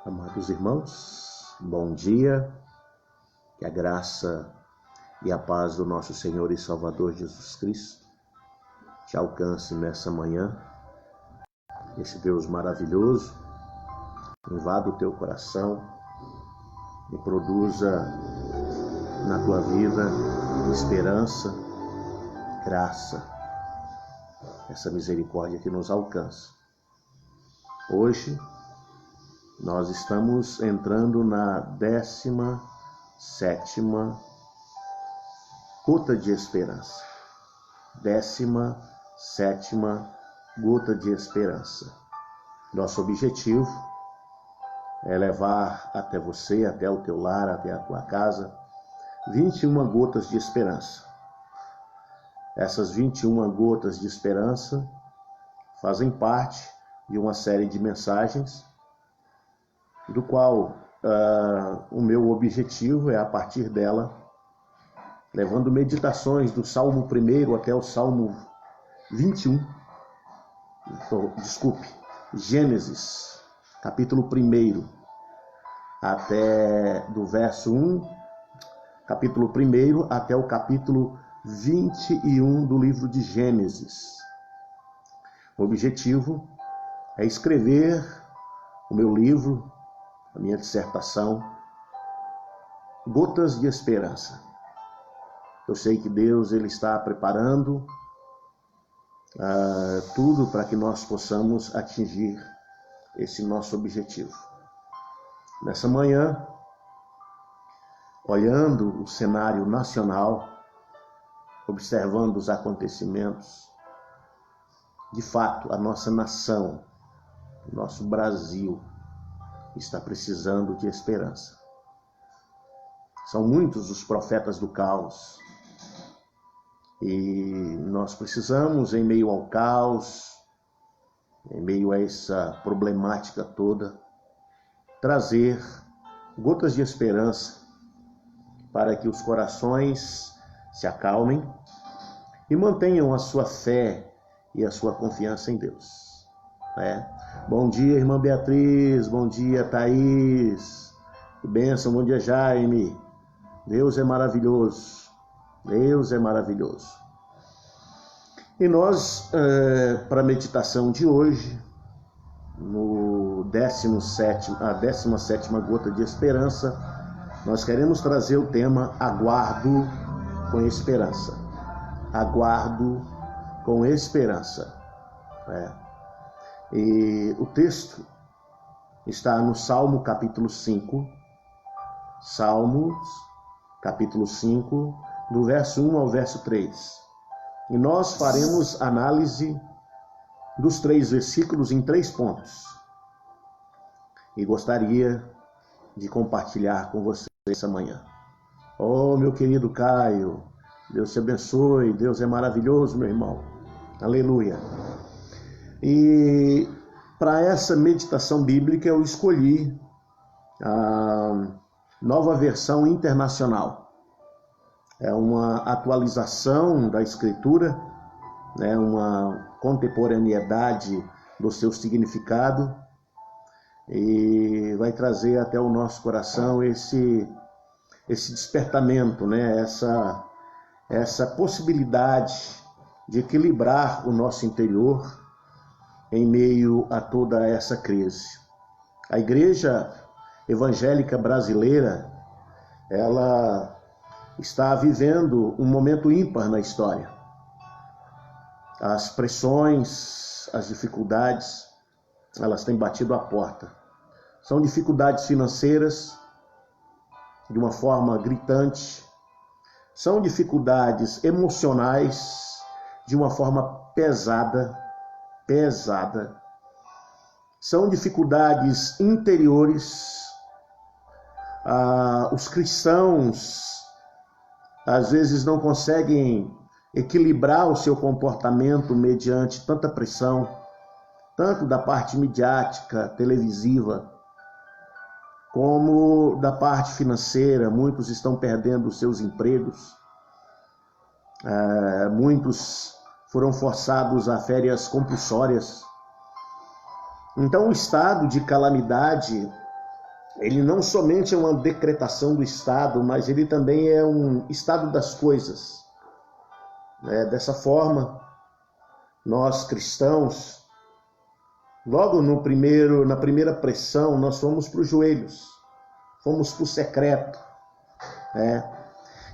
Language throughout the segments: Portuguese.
Amados irmãos, bom dia, que a graça e a paz do nosso Senhor e Salvador Jesus Cristo te alcance nessa manhã. Esse Deus maravilhoso invada o teu coração e produza na tua vida esperança, graça, essa misericórdia que nos alcança. Hoje, nós estamos entrando na 17ª gota de esperança. 17ª gota de esperança. Nosso objetivo é levar até você, até o teu lar, até a tua casa, 21 gotas de esperança. Essas 21 gotas de esperança fazem parte de uma série de mensagens do qual o meu objetivo é, a partir dela, levando meditações do Salmo 1 até o Salmo 21, Gênesis, capítulo 1, até do verso 1, capítulo 1 até o capítulo 21 do livro de Gênesis. O objetivo é escrever o meu livro, a minha dissertação, Gotas de Esperança. Eu sei que Deus ele está preparando tudo para que nós possamos atingir esse nosso objetivo. Nessa manhã, olhando o cenário nacional, observando os acontecimentos, de fato, a nossa nação, o nosso Brasil, está precisando de esperança. São muitos os profetas do caos. E nós precisamos, em meio ao caos, em meio a essa problemática toda, trazer gotas de esperança para que os corações se acalmem e mantenham a sua fé e a sua confiança em Deus. Bom dia, irmã Beatriz, bom dia, Thaís, que bênção, bom dia, Jaime. Deus é maravilhoso, Deus é maravilhoso. E nós, para a meditação de hoje, no 17ª gota de esperança, nós queremos trazer o tema Aguardo com esperança. Aguardo com esperança. E o texto está no Salmo capítulo 5, Salmos capítulo 5, do verso 1 ao verso 3. E nós faremos análise dos 3 versículos em 3 pontos. E gostaria de compartilhar com você essa manhã. Oh, meu querido Caio, Deus te abençoe, Deus é maravilhoso, meu irmão. Aleluia. E para essa meditação bíblica eu escolhi a Nova Versão Internacional. É uma atualização da Escritura, uma contemporaneidade do seu significado, e vai trazer até o nosso coração esse despertamento, essa possibilidade de equilibrar o nosso interior em meio a toda essa crise. A Igreja Evangélica Brasileira, ela está vivendo um momento ímpar na história. As pressões, as dificuldades, elas têm batido à porta. São dificuldades financeiras, de uma forma gritante. São dificuldades emocionais, de uma forma pesada. São dificuldades interiores. Os cristãos, às vezes, não conseguem equilibrar o seu comportamento mediante tanta pressão, tanto da parte midiática, televisiva, como da parte financeira. Muitos estão perdendo seus empregos. Muitos foram forçados a férias compulsórias. Então, o estado de calamidade ele não somente é uma decretação do Estado, mas ele também é um estado das coisas. Dessa forma, nós cristãos, logo na primeira pressão, nós fomos para os joelhos, fomos para o secreto.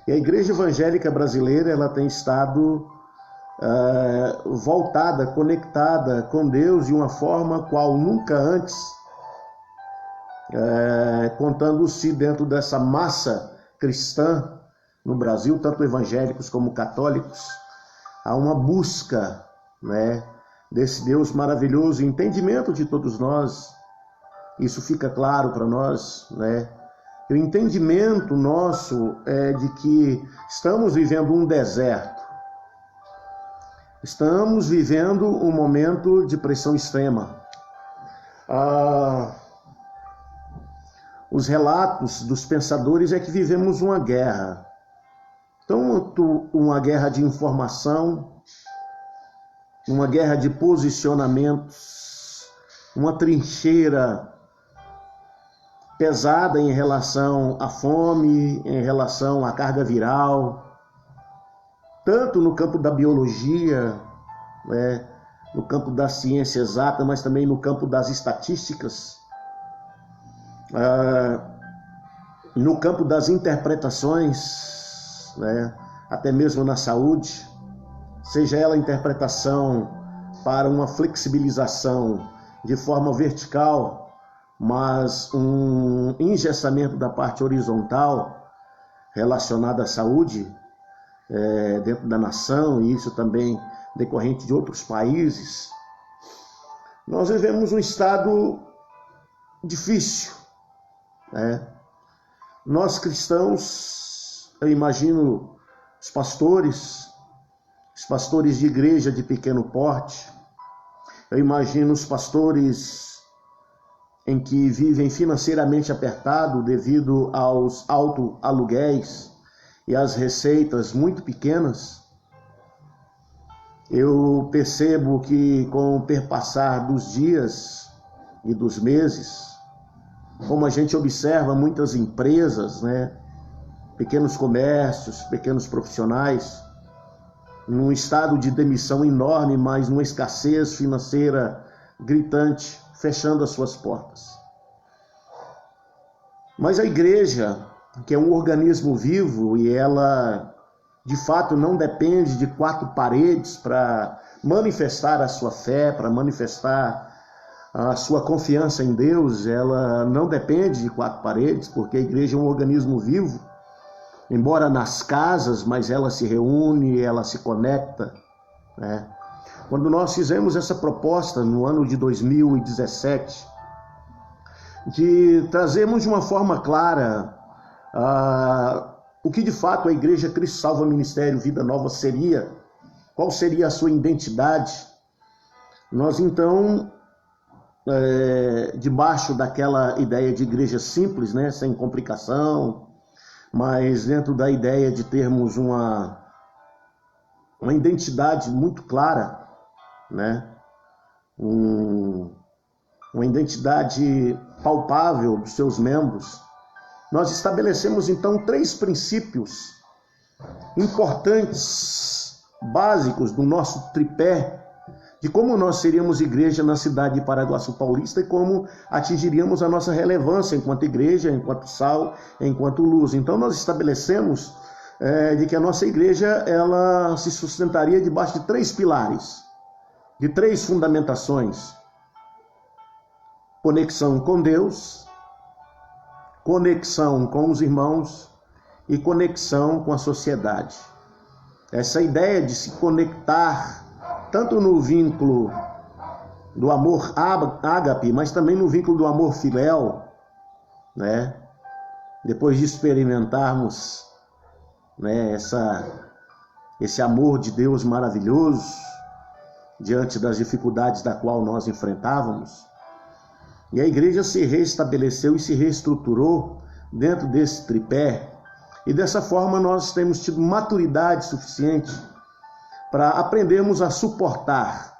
E a Igreja Evangélica Brasileira, ela tem estado voltada, conectada com Deus de uma forma qual nunca antes, contando-se dentro dessa massa cristã no Brasil, tanto evangélicos como católicos, há uma busca, desse Deus maravilhoso, entendimento de todos nós. Isso fica claro para nós, O entendimento nosso é de que estamos vivendo um deserto. Estamos vivendo um momento de pressão extrema. Os relatos dos pensadores é que vivemos uma guerra. Tanto uma guerra de informação, uma guerra de posicionamentos, uma trincheira pesada em relação à fome, em relação à carga viral, tanto no campo da biologia, no campo da ciência exata, mas também no campo das estatísticas, no campo das interpretações, até mesmo na saúde, seja ela interpretação para uma flexibilização de forma vertical, mas um engessamento da parte horizontal relacionada à saúde dentro da nação, e isso também decorrente de outros países. Nós vivemos um estado difícil. Nós cristãos, eu imagino os pastores de igreja de pequeno porte, eu imagino os pastores em que vivem financeiramente apertado devido aos altos aluguéis e às receitas muito pequenas. Eu percebo que com o perpassar dos dias e dos meses, como a gente observa muitas empresas, pequenos comércios, pequenos profissionais, num estado de demissão enorme, mas numa escassez financeira gritante, fechando as suas portas. Mas a igreja, que é um organismo vivo, e ela de fato não depende de quatro paredes para manifestar a sua fé, para manifestar a sua confiança em Deus, ela não depende de quatro paredes, porque a igreja é um organismo vivo, embora nas casas, mas ela se reúne, ela se conecta, Quando nós fizemos essa proposta no ano de 2017, de trazermos de uma forma clara o que de fato a Igreja Cristo Salva Ministério Vida Nova seria, qual seria a sua identidade, nós então, debaixo daquela ideia de igreja simples, sem complicação, mas dentro da ideia de termos uma identidade muito clara, uma identidade palpável dos seus membros, nós estabelecemos então 3 princípios importantes, básicos do nosso tripé, de como nós seríamos igreja na cidade de Paraguaçu Paulista e como atingiríamos a nossa relevância enquanto igreja, enquanto sal, enquanto luz. Então nós estabelecemos de que a nossa igreja ela se sustentaria debaixo de 3 pilares, de 3 fundamentações: conexão com Deus, conexão com os irmãos e conexão com a sociedade. Essa ideia de se conectar tanto no vínculo do amor ágape, mas também no vínculo do amor filéu, Depois de experimentarmos, esse amor de Deus maravilhoso diante das dificuldades da qual nós enfrentávamos, e a igreja se restabeleceu e se reestruturou dentro desse tripé, e dessa forma nós temos tido maturidade suficiente para aprendermos a suportar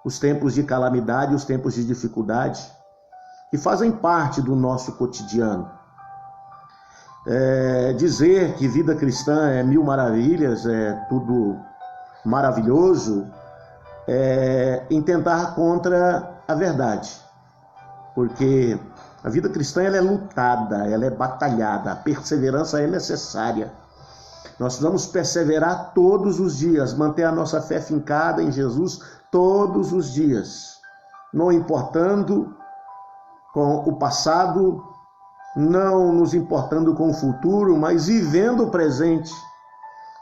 os tempos de calamidade, os tempos de dificuldade, que fazem parte do nosso cotidiano. Dizer que vida cristã é mil maravilhas, é tudo maravilhoso, é intentar contra a verdade. Porque a vida cristã ela é lutada, ela é batalhada, a perseverança é necessária. Nós precisamos perseverar todos os dias, manter a nossa fé fincada em Jesus todos os dias, não importando com o passado, não nos importando com o futuro, mas vivendo o presente,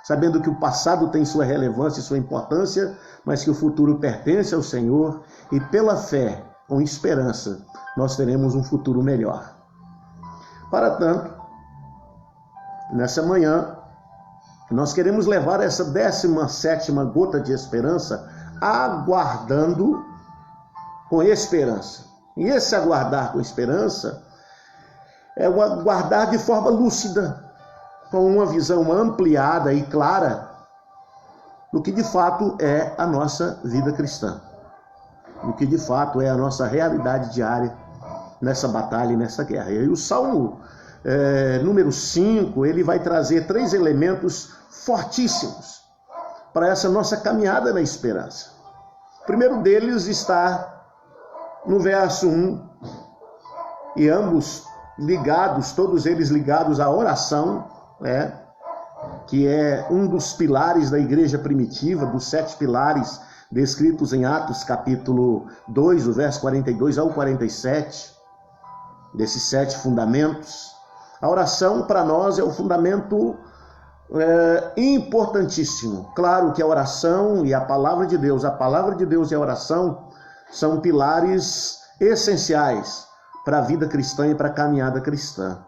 sabendo que o passado tem sua relevância e sua importância, mas que o futuro pertence ao Senhor, e pela fé, com esperança, nós teremos um futuro melhor. Para tanto, nessa manhã, nós queremos levar essa 17ª gota de esperança, aguardando com esperança. E esse aguardar com esperança é o aguardar de forma lúcida, com uma visão ampliada e clara do que de fato é a nossa vida cristã, do que de fato é a nossa realidade diária nessa batalha e nessa guerra. E o Salmo número 5, ele vai trazer 3 elementos fortíssimos para essa nossa caminhada na esperança. O primeiro deles está no verso 1, e ambos ligados, todos eles ligados à oração, que é um dos pilares da igreja primitiva, dos 7 pilares descritos em Atos capítulo 2, o verso 42 ao 47, desses 7 fundamentos. A oração para nós é o fundamento importantíssimo. Claro que a oração e a palavra de Deus e a oração são pilares essenciais para a vida cristã e para a caminhada cristã.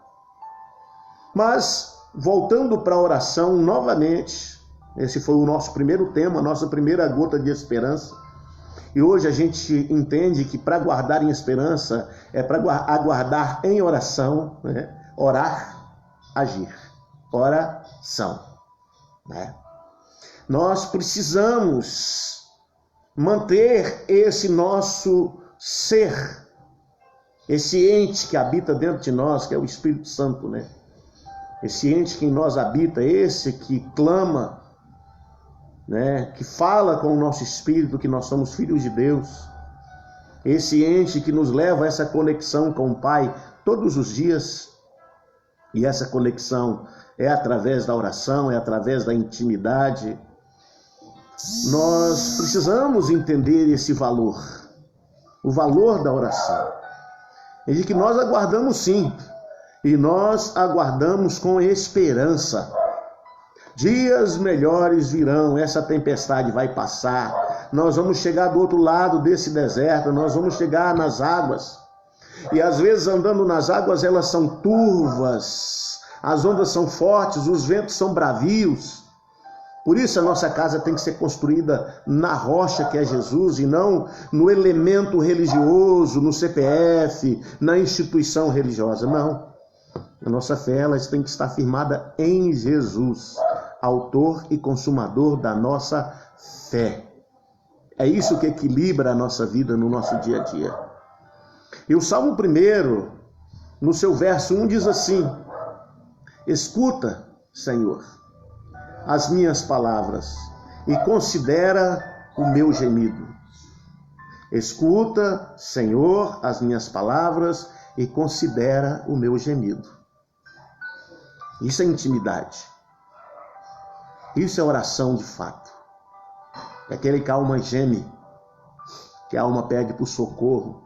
Mas, voltando para a oração novamente, esse foi o nosso primeiro tema, a nossa primeira gota de esperança. E hoje a gente entende que para guardar em esperança é para aguardar em oração, orar, agir. Oração. Nós precisamos manter esse nosso ser, esse ente que habita dentro de nós, que é o Espírito Santo, Esse ente que em nós habita, esse que clama, que fala com o nosso espírito que nós somos filhos de Deus. Esse ente que nos leva a essa conexão com o Pai todos os dias. E essa conexão é através da oração, é através da intimidade. Nós precisamos entender esse valor, o valor da oração. E de que nós aguardamos sim, e nós aguardamos com esperança. Dias melhores virão, essa tempestade vai passar, nós vamos chegar do outro lado desse deserto, nós vamos chegar nas águas. E às vezes andando nas águas elas são turvas, as ondas são fortes, os ventos são bravios. Por isso a nossa casa tem que ser construída na rocha que é Jesus e não no elemento religioso, no CPF, na instituição religiosa. Não. A nossa fé ela tem que estar firmada em Jesus, autor e consumador da nossa fé. É isso que equilibra a nossa vida no nosso dia a dia. E o Salmo 1, no seu verso 1, diz assim: escuta, Senhor, as minhas palavras e considera o meu gemido. Escuta, Senhor, as minhas palavras e considera o meu gemido. Isso é intimidade. Isso é oração de fato. É aquele que a alma geme, que a alma pede por socorro,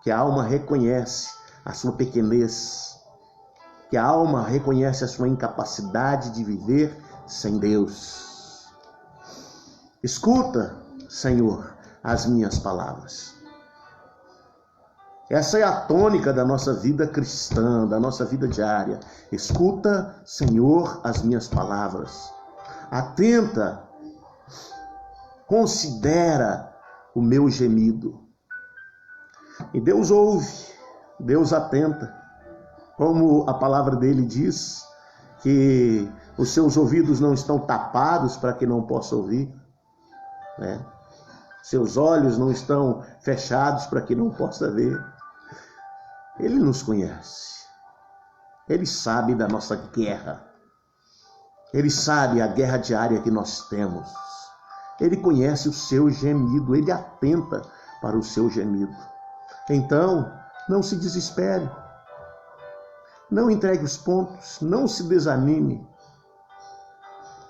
que a alma reconhece a sua pequenez, que a alma reconhece a sua incapacidade de viver sem Deus. Escuta, Senhor, as minhas palavras. Essa é a tônica da nossa vida cristã, da nossa vida diária. Escuta, Senhor, as minhas palavras. Atenta, considera o meu gemido. E Deus ouve, Deus atenta. Como a palavra dele diz, que os seus ouvidos não estão tapados para que não possa ouvir, Seus olhos não estão fechados para que não possa ver. Ele nos conhece. Ele sabe da nossa guerra. Ele sabe a guerra diária que nós temos. Ele conhece o seu gemido. Ele atenta para o seu gemido. Então, não se desespere. Não entregue os pontos. Não se desanime.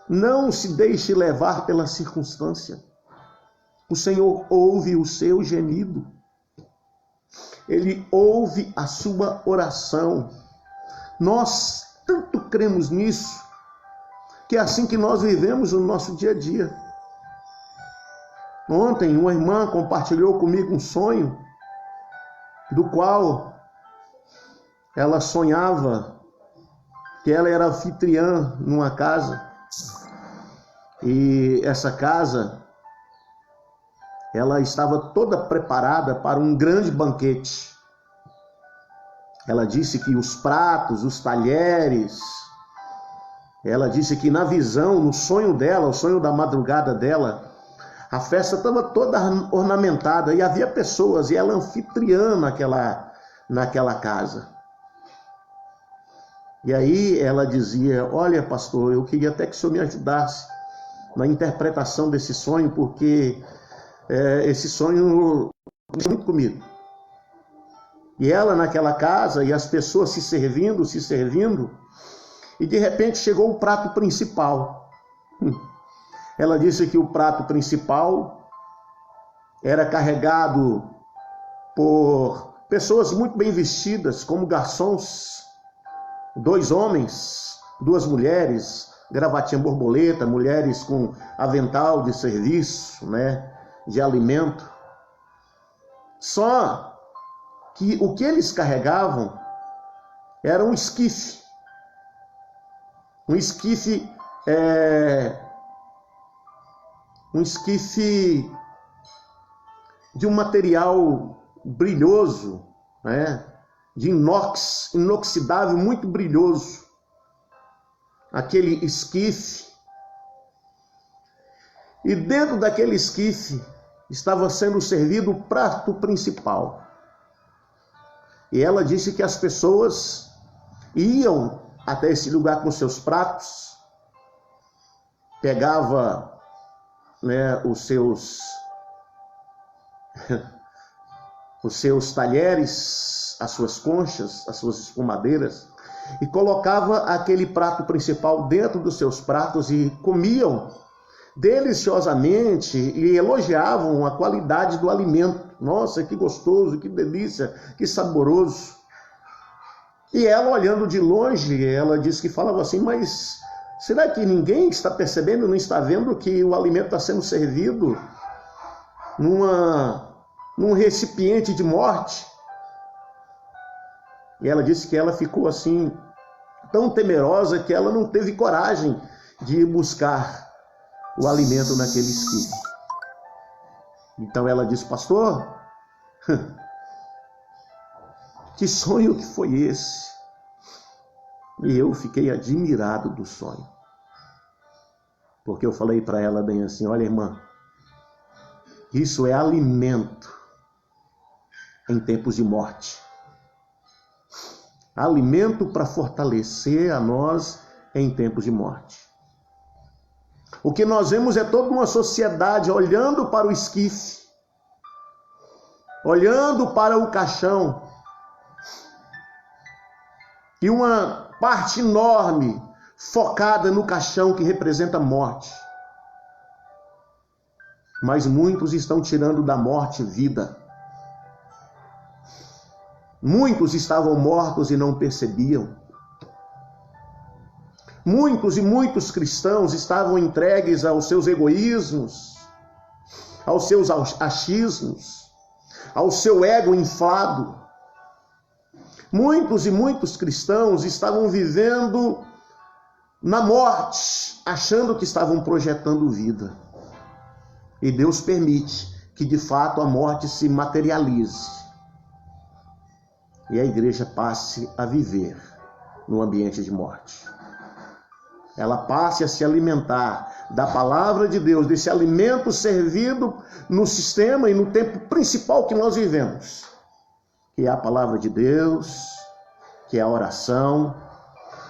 Não se deixe levar pela circunstância. O Senhor ouve o seu gemido. Ele ouve a sua oração. Nós tanto cremos nisso, que é assim que nós vivemos no nosso dia a dia. Ontem, uma irmã compartilhou comigo um sonho, do qual ela sonhava que ela era anfitriã numa casa. E essa casa, ela estava toda preparada para um grande banquete. Ela disse que os pratos, os talheres, ela disse que na visão, no sonho dela, o sonho da madrugada dela, a festa estava toda ornamentada e havia pessoas, e ela anfitriã naquela casa. E aí ela dizia: olha, pastor, eu queria até que o senhor me ajudasse na interpretação desse sonho, porque esse sonho mexe muito comigo. E ela naquela casa, e as pessoas se servindo, e de repente chegou o prato principal. Ela disse que o prato principal era carregado por pessoas muito bem vestidas, como garçons, 2 homens, 2 mulheres, gravatinha borboleta, mulheres com avental de serviço, né, de alimento. Só que o que eles carregavam era um esquife. Um esquife de um material brilhoso, né? De inox, inoxidável, muito brilhoso. Aquele esquife. E dentro daquele esquife estava sendo servido o prato principal. E ela disse que as pessoas iam até esse lugar com seus pratos, pegava, né, os seus talheres, as suas conchas, as suas espumadeiras, e colocava aquele prato principal dentro dos seus pratos e comiam deliciosamente e elogiavam a qualidade do alimento. Nossa, que gostoso, que delícia, que saboroso. E ela, olhando de longe, ela disse que falava assim: mas será que ninguém está percebendo, não está vendo que o alimento está sendo servido num recipiente de morte? E ela disse que ela ficou assim, tão temerosa, que ela não teve coragem de ir buscar o alimento naquele esquife. Então ela disse: pastor, que sonho que foi esse? E eu fiquei admirado do sonho. Porque eu falei para ela bem assim: olha, irmã, isso é alimento em tempos de morte. Alimento para fortalecer a nós em tempos de morte. O que nós vemos é toda uma sociedade olhando para o esquife, olhando para o caixão, e uma parte enorme focada no caixão que representa a morte. Mas muitos estão tirando da morte vida. Muitos estavam mortos e não percebiam. Muitos e muitos cristãos estavam entregues aos seus egoísmos, aos seus achismos, ao seu ego inflado. Muitos e muitos cristãos estavam vivendo na morte, achando que estavam projetando vida. E Deus permite que de fato a morte se materialize e a igreja passe a viver no ambiente de morte. Ela passe a se alimentar da palavra de Deus, desse alimento servido no sistema e no tempo principal que nós vivemos, que é a palavra de Deus, que é a oração,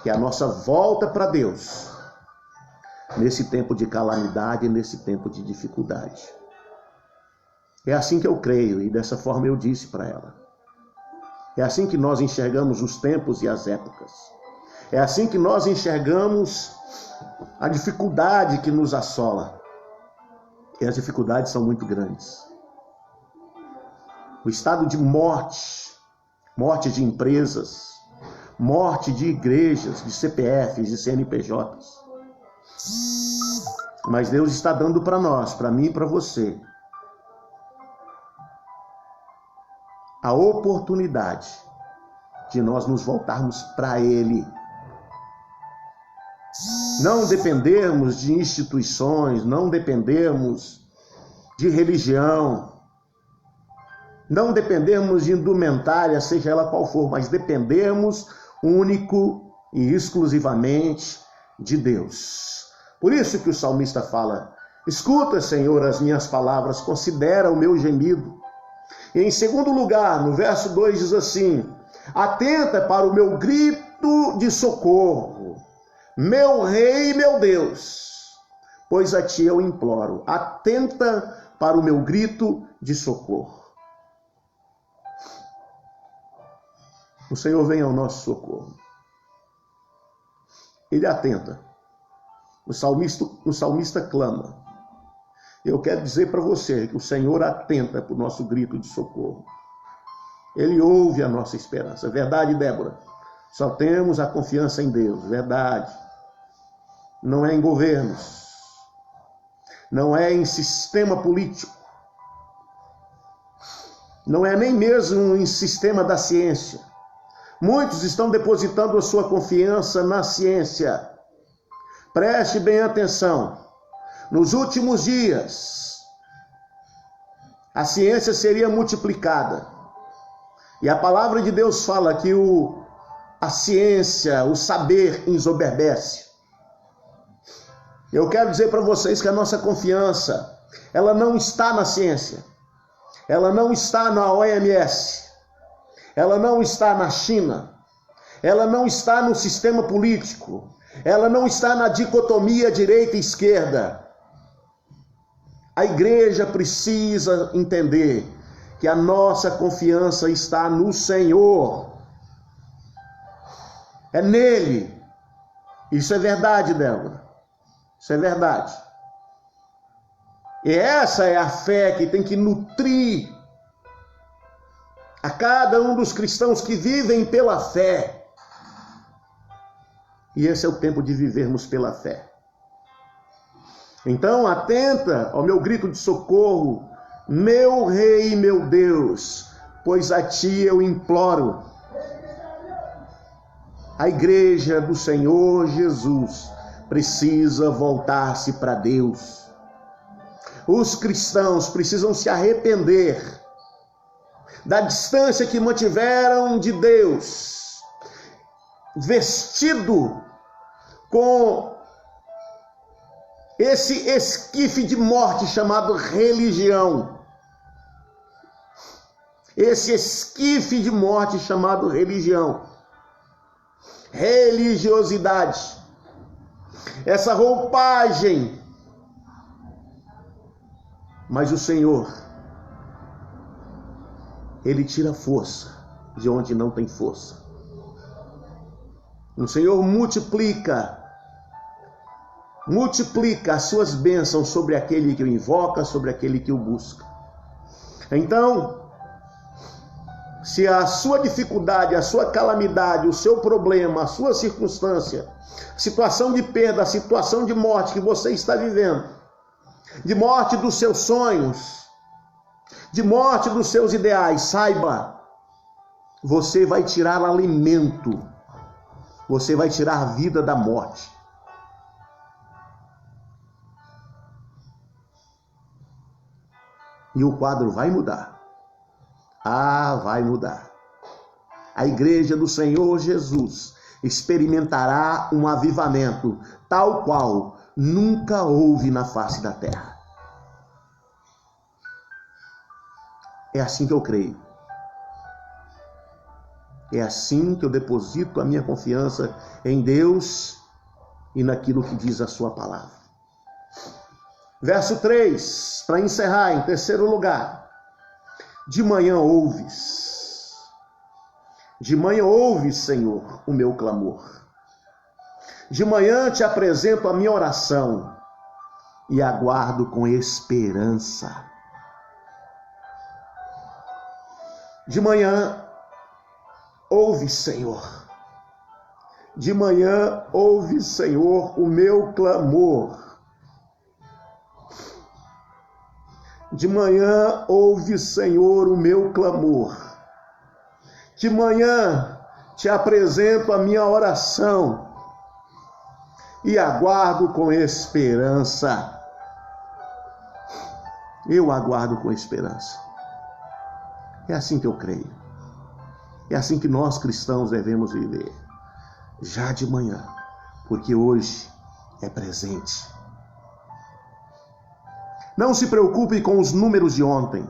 que é a nossa volta para Deus, nesse tempo de calamidade, nesse tempo de dificuldade. É assim que eu creio e dessa forma eu disse para ela. É assim que nós enxergamos os tempos e as épocas. É assim que nós enxergamos a dificuldade que nos assola. E as dificuldades são muito grandes. O estado de morte, morte de empresas, morte de igrejas, de CPFs, de CNPJs. Mas Deus está dando para nós, para mim e para você, a oportunidade de nós nos voltarmos para Ele. Não dependermos de instituições, não dependermos de religião, não dependermos de indumentária, seja ela qual for, mas dependermos único e exclusivamente de Deus. Por isso que o salmista fala: escuta, Senhor, as minhas palavras, considera o meu gemido. E em segundo lugar, no verso 2 diz assim: atenta para o meu grito de socorro, meu Rei e meu Deus, pois a ti eu imploro. Atenta para o meu grito de socorro. O Senhor vem ao nosso socorro. Ele atenta. O salmista clama. Eu quero dizer para você que o Senhor atenta para o nosso grito de socorro. Ele ouve a nossa esperança. Verdade, Débora? Só temos a confiança em Deus. Verdade. Não é em governos. Não é em sistema político. Não é nem mesmo em sistema da ciência. Muitos estão depositando a sua confiança na ciência. Preste bem atenção. Nos últimos dias, a ciência seria multiplicada. E a palavra de Deus fala que a ciência, o saber ensoberbece. Eu quero dizer para vocês que a nossa confiança, ela não está na ciência. Ela não está na OMS. Ela não está na China. Ela não está no sistema político. Ela não está na dicotomia direita e esquerda. A igreja precisa entender que a nossa confiança está no Senhor. É nele. Isso é verdade, Débora. Isso é verdade. E essa é a fé que tem que nutrir a cada um dos cristãos que vivem pela fé. E esse é o tempo de vivermos pela fé. Então, atenta ao meu grito de socorro, meu Rei e meu Deus, pois a ti eu imploro. A igreja do Senhor Jesus precisa voltar-se para Deus. Os cristãos precisam se arrepender da distância que mantiveram de Deus, vestido com esse esquife de morte chamado religião. Esse esquife de morte chamado religião. Religiosidade. Essa roupagem. Mas o Senhor, Ele tira força de onde não tem força. O Senhor multiplica as suas bênçãos sobre aquele que o invoca, sobre aquele que o busca. Então, se a sua dificuldade, a sua calamidade, o seu problema, a sua circunstância, situação de perda, a situação de morte que você está vivendo, de morte dos seus sonhos, de morte dos seus ideais, saiba, você vai tirar alimento, você vai tirar a vida da morte. E o quadro vai mudar. Ah, vai mudar. A igreja do Senhor Jesus experimentará um avivamento tal qual nunca houve na face da terra. É assim que eu creio. É assim que eu deposito a minha confiança em Deus e naquilo que diz a sua palavra. Verso 3, para encerrar, em terceiro lugar. De manhã ouves, Senhor, o meu clamor. De manhã te apresento a minha oração e aguardo com esperança. De manhã ouve, Senhor. De manhã ouve, Senhor, o meu clamor. De manhã ouve, Senhor, o meu clamor. De manhã te apresento a minha oração e aguardo com esperança. Eu aguardo com esperança. É assim que eu creio. É assim que nós cristãos devemos viver. Já de manhã, porque hoje é presente. Não se preocupe com os números de ontem.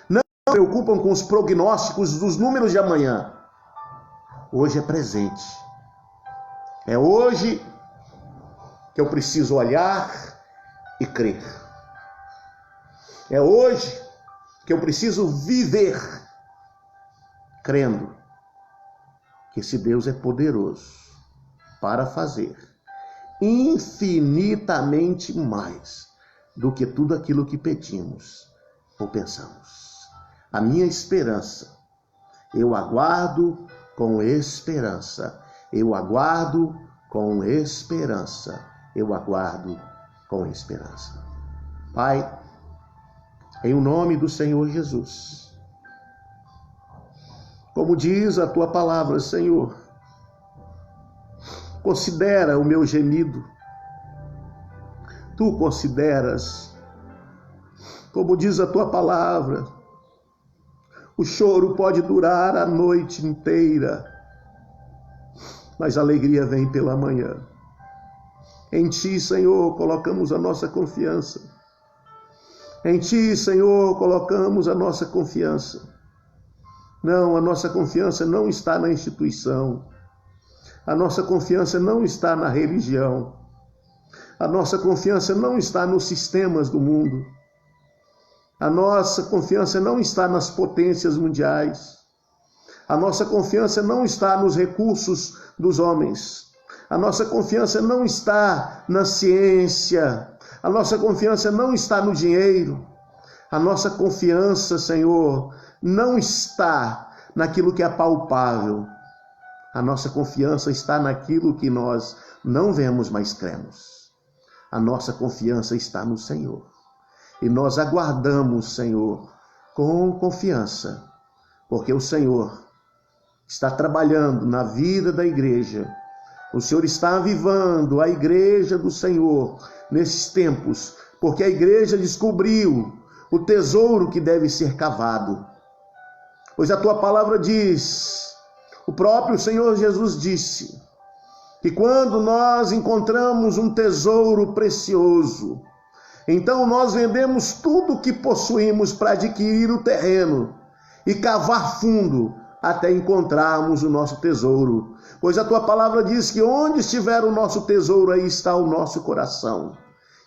Não se preocupem com os prognósticos dos números de amanhã. Hoje é presente. É hoje que eu preciso olhar e crer. É hoje que eu preciso viver crendo que esse Deus é poderoso para fazer infinitamente mais do que tudo aquilo que pedimos ou pensamos. A minha esperança, eu aguardo com esperança. Eu aguardo com esperança. Eu aguardo com esperança. Pai, em nome do Senhor Jesus, como diz a tua palavra, Senhor, considera o meu gemido. Tu consideras, como diz a tua palavra, o choro pode durar a noite inteira, mas a alegria vem pela manhã. Em ti, Senhor, colocamos a nossa confiança. Em ti, Senhor, colocamos a nossa confiança. Não, a nossa confiança não está na instituição. A nossa confiança não está na religião. A nossa confiança não está nos sistemas do mundo. A nossa confiança não está nas potências mundiais. A nossa confiança não está nos recursos dos homens. A nossa confiança não está na ciência. A nossa confiança não está no dinheiro. A nossa confiança, Senhor, não está naquilo que é palpável. A nossa confiança está naquilo que nós não vemos, mas cremos. A nossa confiança está no Senhor. E nós aguardamos, Senhor, com confiança, porque o Senhor está trabalhando na vida da igreja. O Senhor está avivando a igreja do Senhor nesses tempos, porque a igreja descobriu o tesouro que deve ser cavado. Pois a tua palavra diz, o próprio Senhor Jesus disse, que quando nós encontramos um tesouro precioso, então nós vendemos tudo o que possuímos para adquirir o terreno e cavar fundo até encontrarmos o nosso tesouro. Pois a tua palavra diz que onde estiver o nosso tesouro, aí está o nosso coração.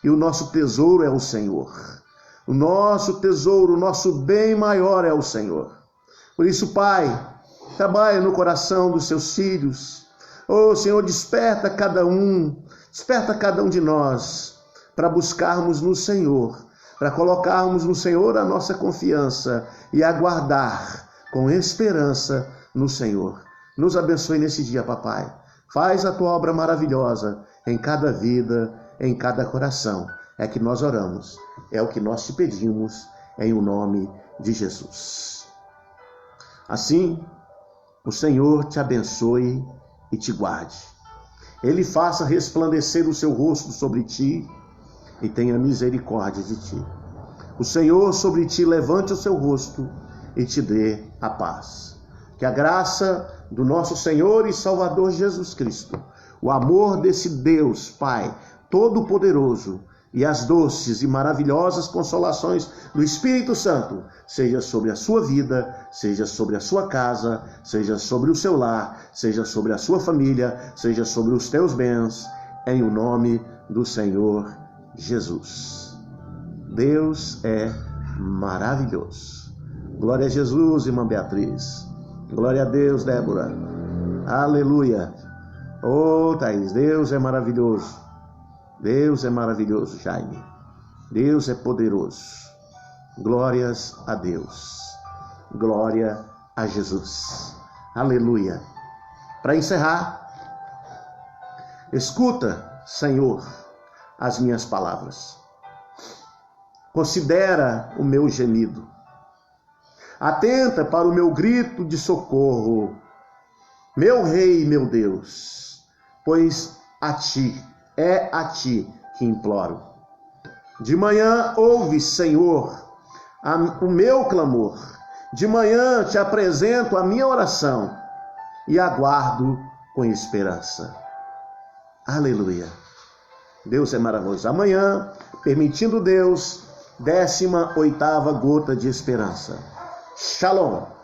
E o nosso tesouro é o Senhor. O nosso tesouro, o nosso bem maior é o Senhor. Por isso, Pai, trabalha no coração dos seus filhos. Oh, Senhor, desperta cada um de nós para buscarmos no Senhor, para colocarmos no Senhor a nossa confiança e aguardar com esperança no Senhor. Nos abençoe nesse dia, papai. Faz a tua obra maravilhosa em cada vida, em cada coração. É que nós oramos, é o que nós te pedimos, em o nome de Jesus. Assim, o Senhor te abençoe e te guarde. Ele faça resplandecer o seu rosto sobre ti e tenha misericórdia de ti. O Senhor sobre ti levante o seu rosto e te dê a paz. Que a graça do nosso Senhor e Salvador Jesus Cristo, o amor desse Deus, Pai Todo-Poderoso, e as doces e maravilhosas consolações do Espírito Santo seja sobre a sua vida, seja sobre a sua casa, seja sobre o seu lar, seja sobre a sua família, seja sobre os teus bens, em o nome do Senhor Jesus. Deus é maravilhoso. Glória a Jesus, irmã Beatriz. Glória a Deus, Débora. Aleluia. Oh, Thaís, Deus é maravilhoso. Deus é maravilhoso, Jaime. Deus é poderoso. Glórias a Deus. Glória a Jesus. Aleluia. Para encerrar, escuta, Senhor, as minhas palavras. Considera o meu gemido. Atenta para o meu grito de socorro, meu Rei e meu Deus, pois é a ti que imploro. De manhã ouve, Senhor, o meu clamor. De manhã te apresento a minha oração e aguardo com esperança. Aleluia. Deus é maravilhoso. Amanhã, permitindo Deus, 18ª gota de esperança. Shalom.